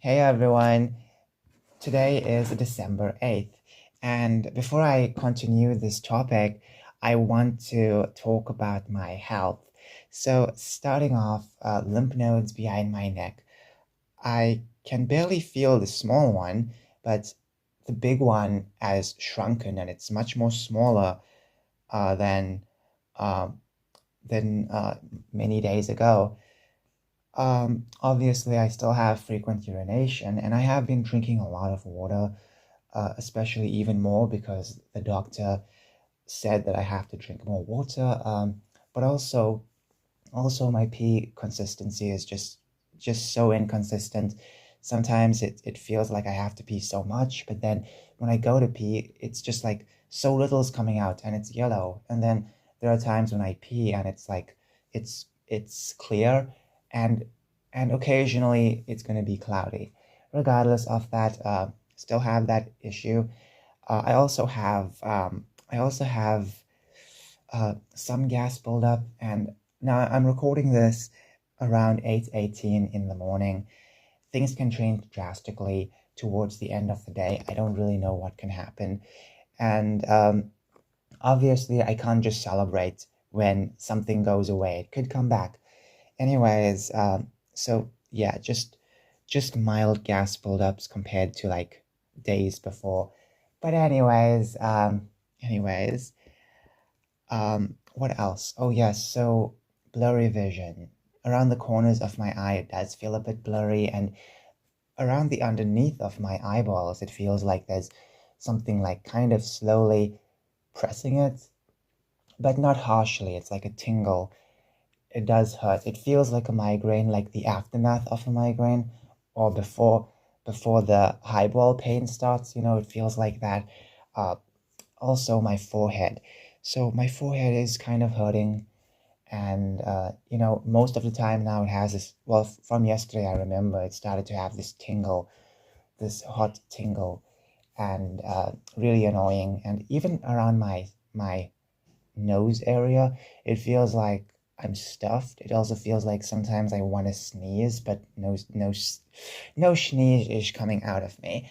Hey everyone, today is December 8th, and before I continue this topic, I want to talk about my health. So, starting off, lymph nodes behind my neck. I can barely feel the small one, but the big one has shrunken and it's much more smaller uh, than, uh, than many days ago. Obviously, I still have frequent urination, and I have been drinking a lot of water, especially even more because the doctor said that I have to drink more water. But also my pee consistency is just so inconsistent. Sometimes it feels like I have to pee so much, but then when I go to pee, it's just like so little is coming out and it's yellow. And then there are times when I pee and it's like it's clear and and occasionally it's going to be cloudy. Regardless of that, still have that issue. I also have some gas buildup, and now I'm recording this around 8:18 in the morning. Things can change drastically towards the end of the day. I don't really know what can happen, and obviously I can't just celebrate when something goes away. It could come back. Anyways, so yeah, just mild gas buildups compared to like days before. But anyways, what else? Oh yes, so blurry vision. Around the corners of my eye, it does feel a bit blurry, and around the underneath of my eyeballs, it feels like there's something like kind of slowly pressing it, but not harshly. It's like a tingle. It does hurt. It feels like a migraine, like the aftermath of a migraine, or before the highball pain starts. It feels like that. Uh, Also, my forehead. So my forehead is kind of hurting, and most of the time now it has this. Well, from yesterday, I remember it started to have this tingle, this hot tingle, and really annoying. And even around my nose area, it feels like I'm stuffed. It also feels like sometimes I want to sneeze, but no sneeze is coming out of me.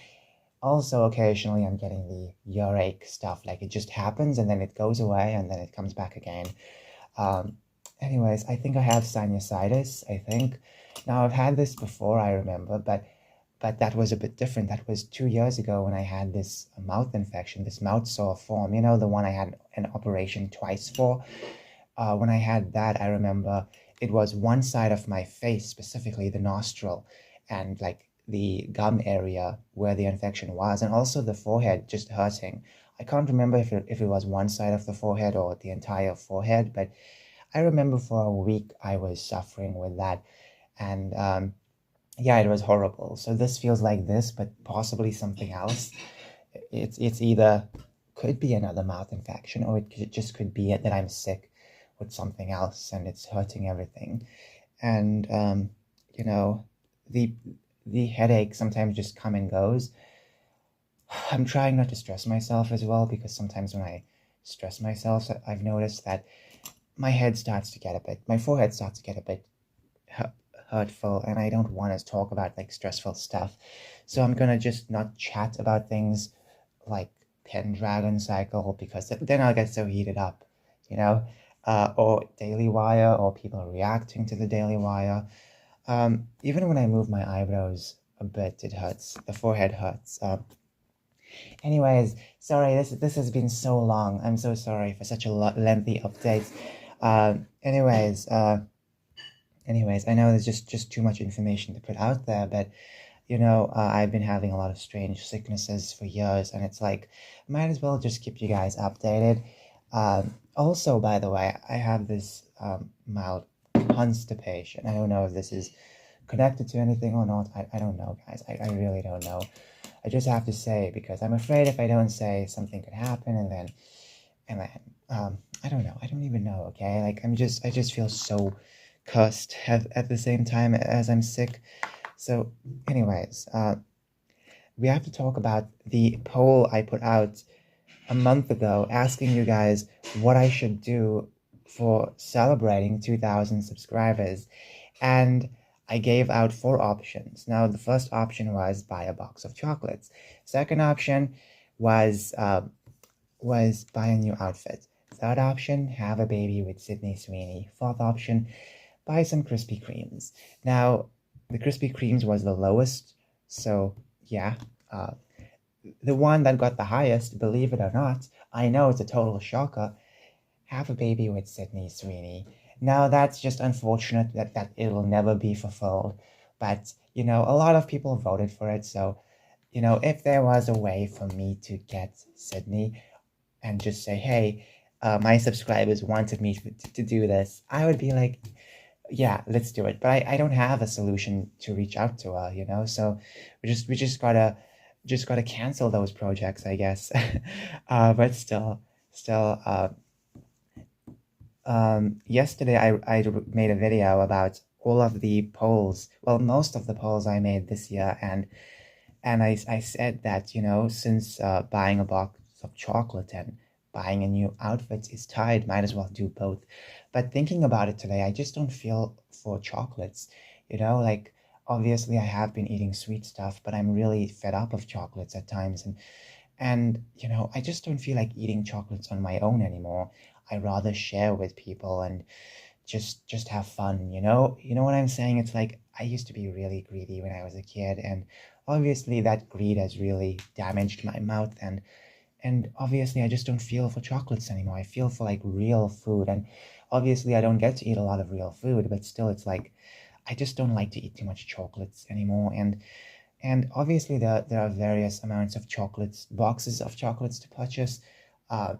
Also, occasionally I'm getting the earache stuff. Like it just happens and then it goes away and then it comes back again. Um, Anyways, I think I have sinusitis. I think now I've had this before. I remember, but that was a bit different. That was 2 years ago when I had this mouth infection, this mouth sore form. The one I had an operation twice for. When I had that, I remember it was one side of my face, specifically the nostril, and like the gum area where the infection was, and also the forehead just hurting. I can't remember if it was one side of the forehead or the entire forehead, but I remember for a week I was suffering with that, and yeah, it was horrible. So this feels like this, but possibly something else. It's either could be another mouth infection, or it just could be that I'm sick with something else and it's hurting everything. And you know, the the headache sometimes just come and goes. I'm trying not to stress myself as well because sometimes when I stress myself, I've noticed that my forehead starts to get a bit hurtful, and I don't want to talk about like stressful stuff. So I'm gonna just not chat about things like Pendragon Cycle because then I'll get so heated up, you know, or Daily Wire or people reacting to the Daily Wire. Even when I move my eyebrows a bit, it hurts. The forehead hurts. Anyways, sorry, this has been so long. I'm so sorry for such a lengthy update. Anyways, I know there's just too much information to put out there, but I've been having a lot of strange sicknesses for years, and it's like, might as well just keep you guys updated. Also, by the way, I have this mild constipation. I don't know if this is connected to anything or not. I don't know, guys. I really don't know. I just have to say because I'm afraid if I don't say, something could happen, and then I don't know. I don't even know. Okay, like I just feel so cursed at the same time as I'm sick. So, anyways, we have to talk about the poll I put out a month ago asking you guys what I should do for celebrating 2,000 subscribers. And I gave out 4 options. Now, the first option was buy a box of chocolates. Second option was buy a new outfit. Third option, have a baby with Sydney Sweeney. Fourth option, buy some Krispy Kremes. Now, the Krispy Kremes was the lowest, so yeah. Uh, the one that got the highest, believe it or not, I know it's a total shocker, have a baby with Sydney Sweeney. Now, that's just unfortunate that it'll never be fulfilled. But, a lot of people voted for it. So, if there was a way for me to get Sydney and just say, hey, my subscribers wanted me to do this, I would be like, yeah, let's do it. But I don't have a solution to reach out to her. So we just gotta cancel those projects, I guess. But still, yesterday I made a video about all of the polls, well, most of the polls I made this year, and I said that, since buying a box of chocolate and buying a new outfit is tied, might as well do both. But thinking about it today, I just don't feel for chocolates. Like, obviously I have been eating sweet stuff, but I'm really fed up of chocolates at times, and I just don't feel like eating chocolates on my own anymore. I rather share with people and just have fun. You know what I'm saying? It's like I used to be really greedy when I was a kid, and obviously that greed has really damaged my mouth, and obviously I just don't feel for chocolates anymore. I feel for like real food, and obviously I don't get to eat a lot of real food, but still it's like I just don't like to eat too much chocolates anymore. And obviously there are various amounts of chocolates, boxes of chocolates to purchase. Uh,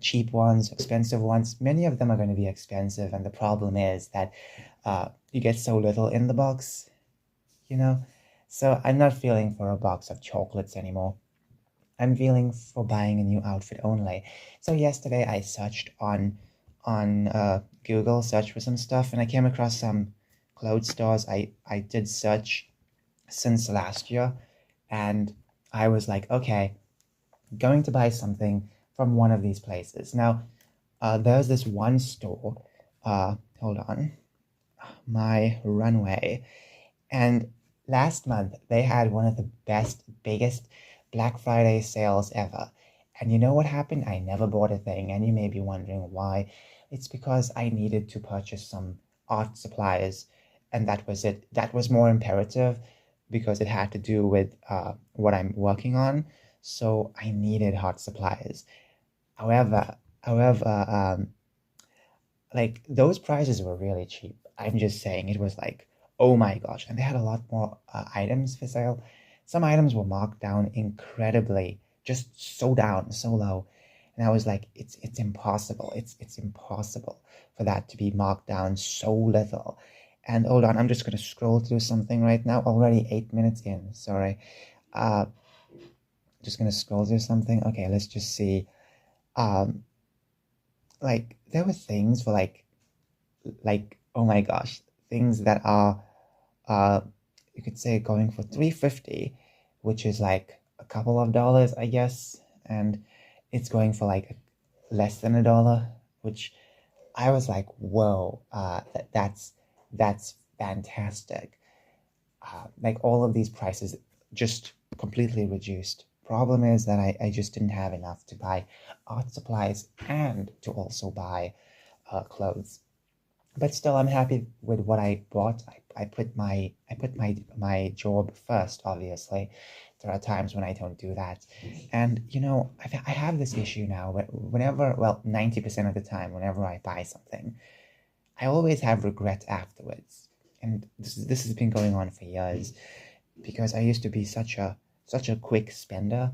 Cheap ones, expensive ones. Many of them are going to be expensive, and the problem is that you get so little in the box, you know. So I'm not feeling for a box of chocolates anymore. I'm feeling for buying a new outfit only. So yesterday I searched on Google, search for some stuff, and I came across some clothes stores. I did search since last year, and I was like, okay, going to buy something from one of these places. Now, there's this one store. Hold on, my runway. And last month they had one of the biggest Black Friday sales ever. And you know what happened? I never bought a thing, and you may be wondering why. It's because I needed to purchase some art supplies, and that was it. That was more imperative because it had to do with what I'm working on. So I needed art supplies. However, like those prices were really cheap. I'm just saying it was like, oh my gosh, and they had a lot more items for sale. Some items were marked down incredibly, just so down, so low, and I was like, it's impossible. It's impossible for that to be marked down so little. And hold on, I'm just gonna scroll through something right now. Already 8 minutes in. Sorry. Uh, just gonna scroll through something. Okay, let's just see. Um, like there were things for like oh my gosh, things that are uh you could say going for 350, which is like a couple of dollars, I guess, and it's going for like less than $1, which I was like, whoa, that's fantastic. Like all of these prices just completely reduced. Problem is that I just didn't have enough to buy art supplies and to also buy clothes. But still, I'm happy with what I bought. I put my job first. Obviously, there are times when I don't do that, and I have this issue now. Whenever, well, 90% of the time, whenever I buy something, I always have regret afterwards, and this has been going on for years because I used to be such a quick spender.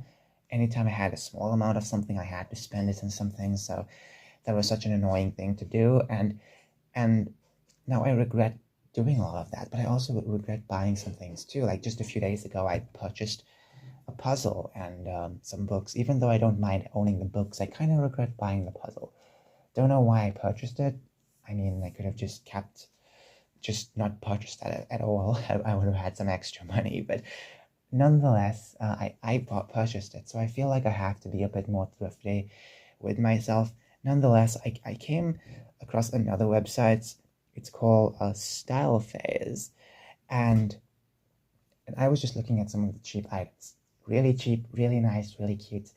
Anytime I had a small amount of something, I had to spend it on something. So that was such an annoying thing to do, and now I regret doing all of that. But I also regret buying some things too. Like just a few days ago, I purchased a puzzle and some books. Even though I don't mind owning the books, I kind of regret buying the puzzle. Don't know why I purchased it. I mean, I could have just not purchased that at all. I would have had some extra money, but nonetheless, I purchased it. So I feel like I have to be a bit more thrifty with myself. Nonetheless, I came across another website. It's called a Style Phase, and I was just looking at some of the cheap items. Really cheap, really nice, really cute.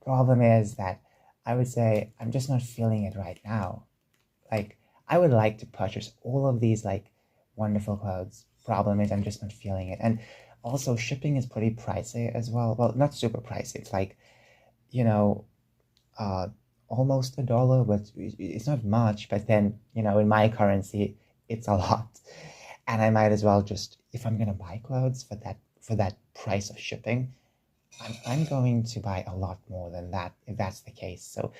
Problem is that I would say I'm just not feeling it right now. Like, I would like to purchase all of these like wonderful clothes. Problem is I'm just not feeling it. And also shipping is pretty pricey as well. Well, not super pricey. It's like, you know, uh almost $1, but it's not much, but then, in my currency, it's a lot. And I might as well just, if I'm gonna buy clothes for that price of shipping, I'm going to buy a lot more than that if that's the case. So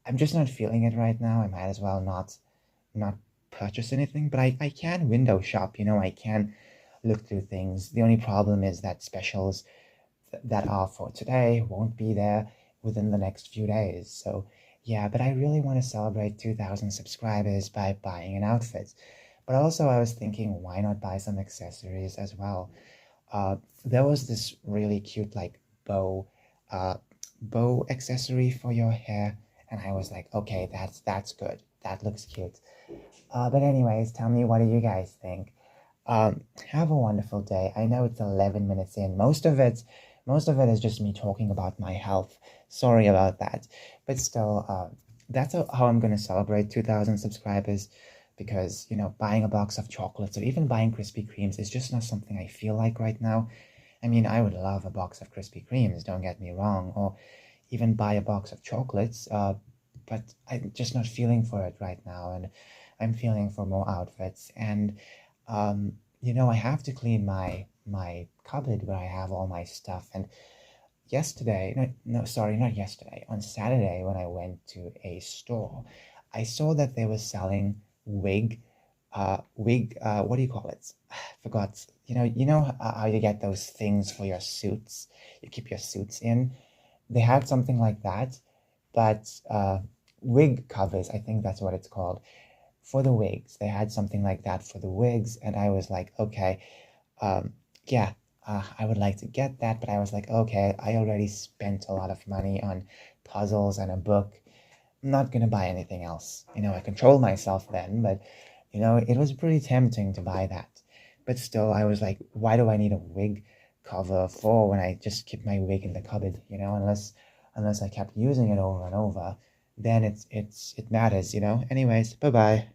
I'm just not feeling it right now. I might as well not purchase anything, but I can window shop. I can look through things. The only problem is that specials that are for today won't be there within the next few days. So yeah, but I really want to celebrate 2,000 subscribers by buying an outfit. But also I was thinking, why not buy some accessories as well? Uh, there was this really cute like uh, bow accessory for your hair, and I was like, okay, that's good. That looks cute. But anyways, tell me, what do you guys think? Have a wonderful day. I know it's 11 minutes in. Most of it is just me talking about my health. Sorry about that, but still, that's how I'm gonna celebrate 2,000 subscribers. Because buying a box of chocolates or even buying Krispy Kremes is just not something I feel like right now. I mean, I would love a box of Krispy Kremes, don't get me wrong, or even buy a box of chocolates, but I'm just not feeling for it right now, and I'm feeling for more outfits. And I have to clean my cupboard where I have all my stuff. And yesterday, no, no, sorry, not yesterday, on Saturday when I went to a store, I saw that they were selling what do you call it? I forgot. How you get those things for your suits? You keep your suits in. They had something like that, but wig covers, I think that's what it's called, for the wigs. They had something like that for the wigs, and I was like, okay, um, yeah, I would like to get that, but I was like, okay, I already spent a lot of money on puzzles and a book. I'm not gonna buy anything else. I controlled myself then, but it was pretty tempting to buy that. But still, I was like, why do I need a wig cover for when I just keep my wig in the cupboard? Unless I kept using it over and over, then it matters. Anyways, bye bye.